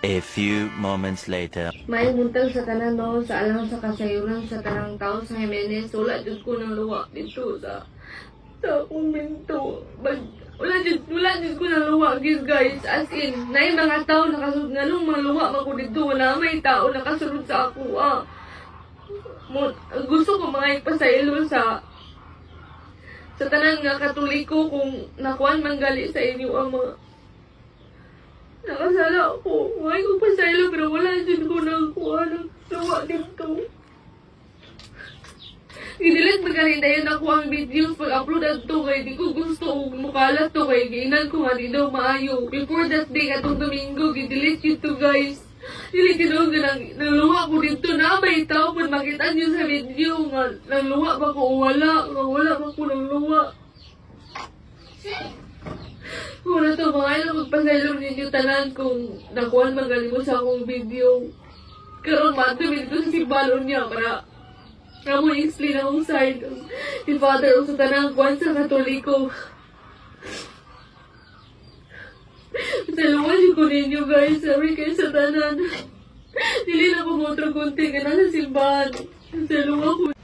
A few moments later. May muntag sa tanan no, sa alang sa kasayuran sa tanang tao sa Jimenez, wala jud ko nang luwa dito sa komento. Wala jud ko nang luwa, guys. As in, na yung mga tao nakasunod nga nung mga luwa man ko dito, wala may tao nakasunod sa ako. Gusto ko mga ipasaylo sa tanan nga Katoliko kung nakuan man gali sa inyo ang mga nakasala ako. May ko pasaylo pero wala dyan ko nakuha ng luwa dito. Gidilit magaling na yun ako ang videos pag-upload at to kay di ko gusto mukalat to kay giinan ko nga di daw maayo. Before that day atong Domingo, gidilit yun to guys. Dili tinuog ng luwa ko dito na may tao pag makita nyo sa video nga ng luwa ba ko wala ba ko ng luwa. Wala to mga ilang magpasaylo ninyo tanan kung nakuhan magaling mo sa akong video. Karoon matumid ko sa simbalon niya para mo i-explain akong side ni Father o sa tanang kuhan sa Katoliko. Salamat ko ninyo guys. Sorry kayo sa tanan. Dili na po mo otro konti ka na sa simbahan. Salamat ko.